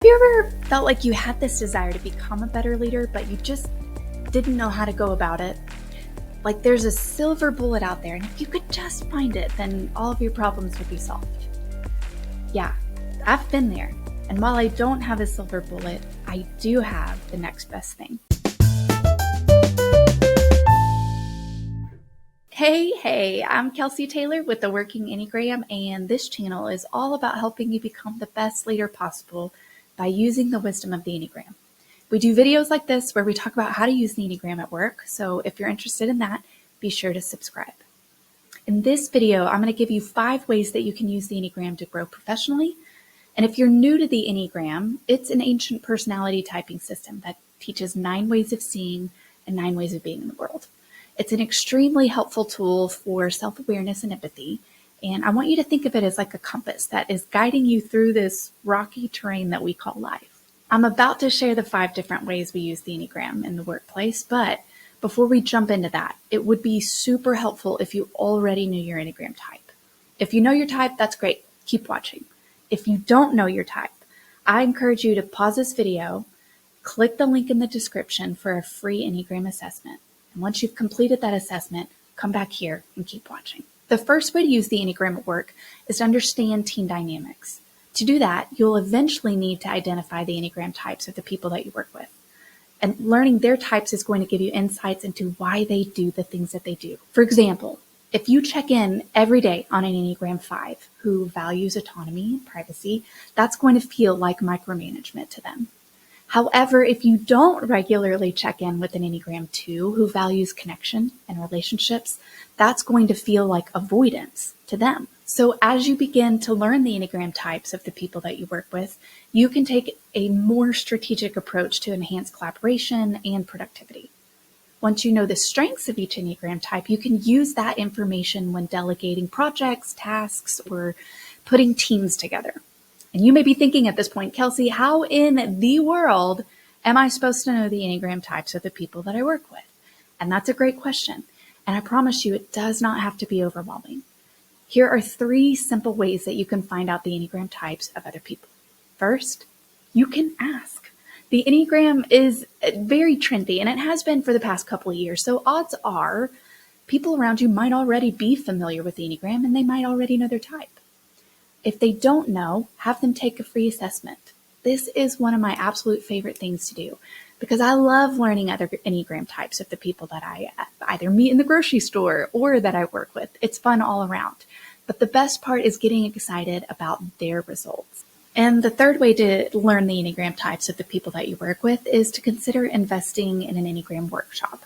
Have you ever felt like you had this desire to become a better leader, but you just didn't know how to go about it? Like there's a silver bullet out there, and if you could just find it, then all of your problems would be solved. Yeah, I've been there. And while I don't have a silver bullet, I do have the next best thing. Hey, I'm Kelsey Taylor with the Working Enneagram, and this channel is all about helping you become the best leader possible by using the wisdom of the Enneagram. We do videos like this where we talk about how to use the Enneagram at work, so if you're interested in that, be sure to subscribe. In this video, I'm going to give you 5 ways that you can use the Enneagram to grow professionally. And if you're new to the Enneagram, it's an ancient personality typing system that teaches 9 ways of seeing and 9 ways of being in the world. It's an extremely helpful tool for self-awareness and empathy. And I want you to think of it as like a compass that is guiding you through this rocky terrain that we call life. I'm about to share the 5 different ways we use the Enneagram in the workplace, but before we jump into that, it would be super helpful if you already knew your Enneagram type. If you know your type, that's great. Keep watching. If you don't know your type, I encourage you to pause this video, click the link in the description for a free Enneagram assessment. And once you've completed that assessment, come back here and keep watching. The first way to use the Enneagram at work is to understand team dynamics. To do that, you'll eventually need to identify the Enneagram types of the people that you work with. And learning their types is going to give you insights into why they do the things that they do. For example, if you check in every day on an Enneagram 5 who values autonomy and privacy, that's going to feel like micromanagement to them. However, if you don't regularly check in with an Enneagram 2 who values connection and relationships, that's going to feel like avoidance to them. So as you begin to learn the Enneagram types of the people that you work with, you can take a more strategic approach to enhance collaboration and productivity. Once you know the strengths of each Enneagram type, you can use that information when delegating projects, tasks, or putting teams together. And you may be thinking at this point, Kelsey, how in the world am I supposed to know the Enneagram types of the people that I work with? And that's a great question. And I promise you, it does not have to be overwhelming. Here are 3 simple ways that you can find out the Enneagram types of other people. First, you can ask. The Enneagram is very trendy, and it has been for the past couple of years. So odds are people around you might already be familiar with the Enneagram, and they might already know their type. If they don't know, have them take a free assessment. This is one of my absolute favorite things to do because I love learning other Enneagram types of the people that I either meet in the grocery store or that I work with. It's fun all around. But the best part is getting excited about their results. And the third way to learn the Enneagram types of the people that you work with is to consider investing in an Enneagram workshop.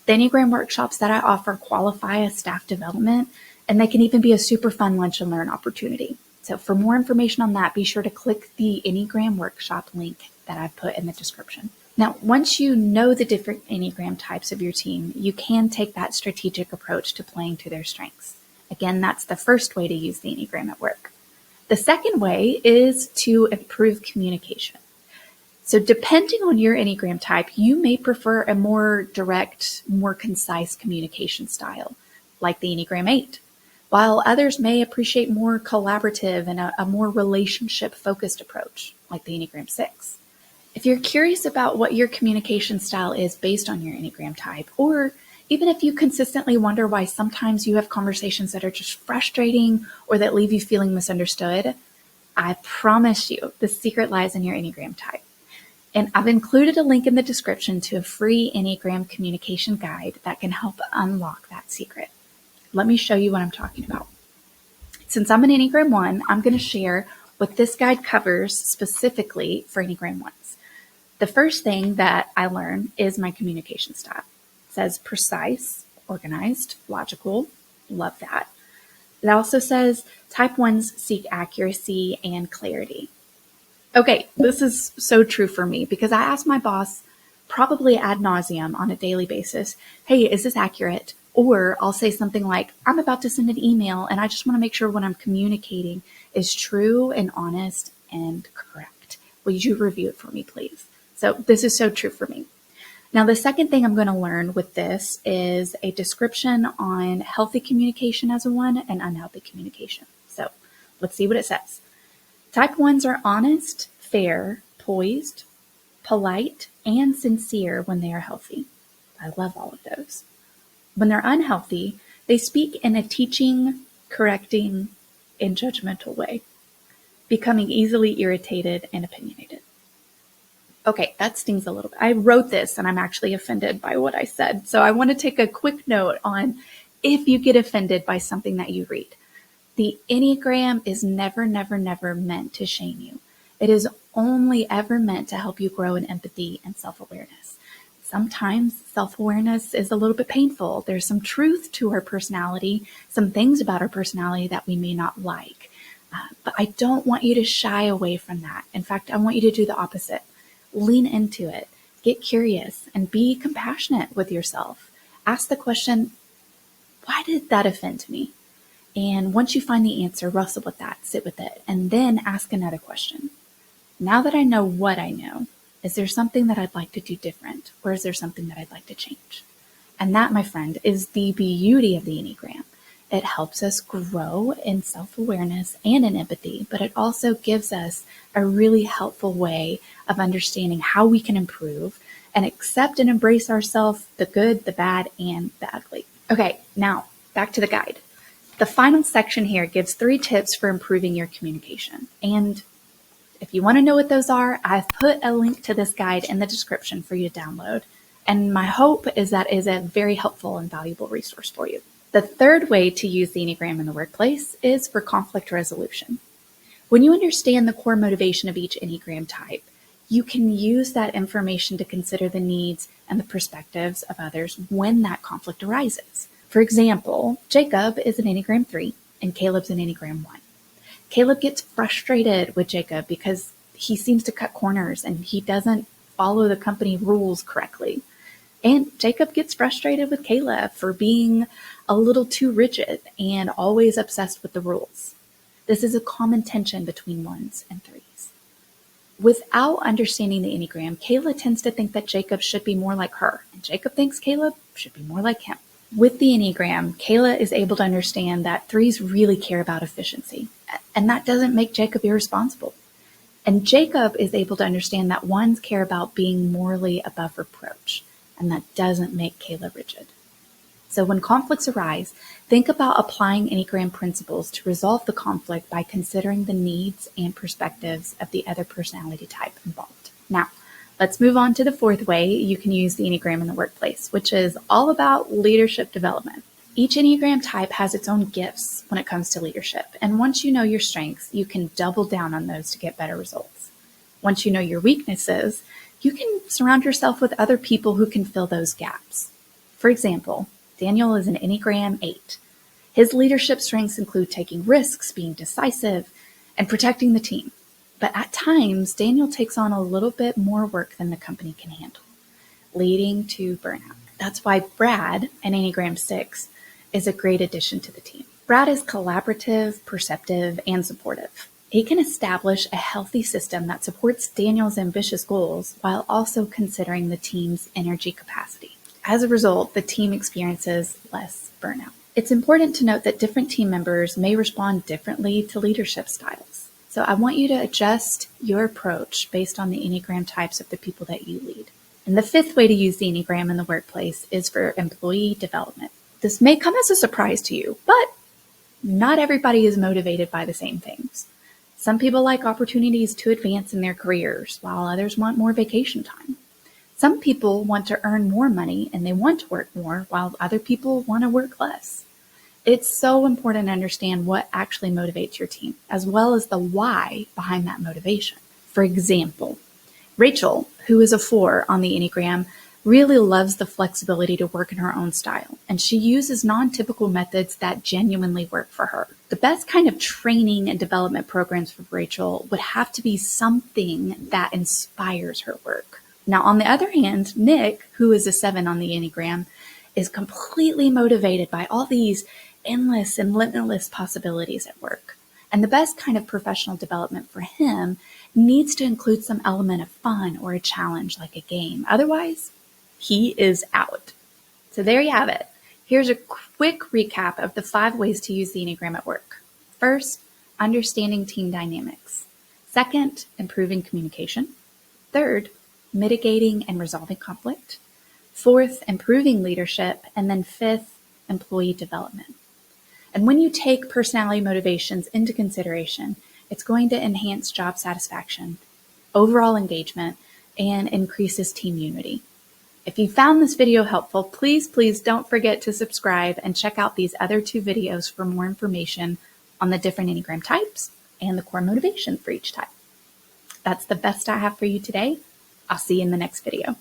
The Enneagram workshops that I offer qualify as staff development, and they can even be a super fun lunch and learn opportunity. So for more information on that, be sure to click the Enneagram workshop link that I've put in the description. Now, once you know the different Enneagram types of your team, you can take that strategic approach to playing to their strengths. Again, that's the first way to use the Enneagram at work. The second way is to improve communication. So depending on your Enneagram type, you may prefer a more direct, more concise communication style, like the Enneagram 8. While others may appreciate more collaborative and a more relationship-focused approach, like the Enneagram 6. If you're curious about what your communication style is based on your Enneagram type, or even if you consistently wonder why sometimes you have conversations that are just frustrating or that leave you feeling misunderstood, I promise you the secret lies in your Enneagram type. And I've included a link in the description to a free Enneagram communication guide that can help unlock that secret. Let me show you what I'm talking about. Since I'm an Enneagram 1, I'm going to share what this guide covers specifically for Enneagram 1s. The first thing that I learn is my communication style. It says precise, organized, logical. Love that. It also says type 1s seek accuracy and clarity. Okay, this is so true for me because I ask my boss probably ad nauseum on a daily basis, hey, is this accurate? Or I'll say something like, I'm about to send an email and I just want to make sure what I'm communicating is true and honest and correct. Will you review it for me, please? So this is so true for me. Now, the second thing I'm going to learn with this is a description on healthy communication as a 1 and unhealthy communication. So let's see what it says. Type 1s are honest, fair, poised, polite, and sincere when they are healthy. I love all of those. When they're unhealthy, they speak in a teaching, correcting, and judgmental way, becoming easily irritated and opinionated. Okay, that stings a little bit. I wrote this and I'm actually offended by what I said. So I want to take a quick note on if you get offended by something that you read. The Enneagram is never, never, never meant to shame you. It is only ever meant to help you grow in empathy and self-awareness. Sometimes self-awareness is a little bit painful. There's some truth to our personality, some things about our personality that we may not like. But I don't want you to shy away from that. In fact, I want you to do the opposite. Lean into it, get curious, and be compassionate with yourself. Ask the question, why did that offend me? And once you find the answer, wrestle with that, sit with it, and then ask another question. Now that I know what I know, is there something that I'd like to do different, or is there something that I'd like to change? And that, my friend, is the beauty of the Enneagram. It helps us grow in self-awareness and in empathy, but it also gives us a really helpful way of understanding how we can improve and accept and embrace ourselves, the good, the bad, and the ugly. Okay, now back to the guide. The final section here gives 3 tips for improving your communication. And if you want to know what those are, I've put a link to this guide in the description for you to download. And my hope is that is a very helpful and valuable resource for you. The third way to use the Enneagram in the workplace is for conflict resolution. When you understand the core motivation of each Enneagram type, you can use that information to consider the needs and the perspectives of others when that conflict arises. For example, Jacob is an Enneagram 3 and Caleb's an Enneagram 1. Caleb gets frustrated with Jacob because he seems to cut corners and he doesn't follow the company rules correctly. And Jacob gets frustrated with Caleb for being a little too rigid and always obsessed with the rules. This is a common tension between 1s and 3s. Without understanding the Enneagram, Kayla tends to think that Jacob should be more like her, and Jacob thinks Caleb should be more like him. With the Enneagram, Kayla is able to understand that 3s really care about efficiency, and that doesn't make Jacob irresponsible. And Jacob is able to understand that 1s care about being morally above reproach, and that doesn't make Kayla rigid. So when conflicts arise, think about applying Enneagram principles to resolve the conflict by considering the needs and perspectives of the other personality type involved. Now, let's move on to the 4th way you can use the Enneagram in the workplace, which is all about leadership development. Each Enneagram type has its own gifts when it comes to leadership, and once you know your strengths, you can double down on those to get better results. Once you know your weaknesses, you can surround yourself with other people who can fill those gaps. For example, Daniel is an Enneagram 8. His leadership strengths include taking risks, being decisive, and protecting the team. But at times, Daniel takes on a little bit more work than the company can handle, leading to burnout. That's why Brad, an Enneagram 6, is a great addition to the team. Brad is collaborative, perceptive, and supportive. He can establish a healthy system that supports Daniel's ambitious goals while also considering the team's energy capacity. As a result, the team experiences less burnout. It's important to note that different team members may respond differently to leadership styles. So I want you to adjust your approach based on the Enneagram types of the people that you lead. And the 5th way to use the Enneagram in the workplace is for employee development. This may come as a surprise to you, but not everybody is motivated by the same things. Some people like opportunities to advance in their careers, while others want more vacation time. Some people want to earn more money and they want to work more, while other people want to work less. It's so important to understand what actually motivates your team, as well as the why behind that motivation. For example, Rachel, who is a 4 on the Enneagram, really loves the flexibility to work in her own style, and she uses non-typical methods that genuinely work for her. The best kind of training and development programs for Rachel would have to be something that inspires her work. Now, on the other hand, Nick, who is a 7 on the Enneagram, is completely motivated by all these endless and limitless possibilities at work. And the best kind of professional development for him needs to include some element of fun or a challenge like a game. Otherwise, he is out. So there you have it. Here's a quick recap of the 5 ways to use the Enneagram at work. First, understanding team dynamics. Second, improving communication. Third, mitigating and resolving conflict. Fourth, improving leadership. And then fifth, employee development. And when you take personality motivations into consideration, it's going to enhance job satisfaction, overall engagement, and increases team unity. If you found this video helpful, please don't forget to subscribe and check out these other 2 videos for more information on the different Enneagram types and the core motivation for each type. That's the best I have for you today. I'll see you in the next video.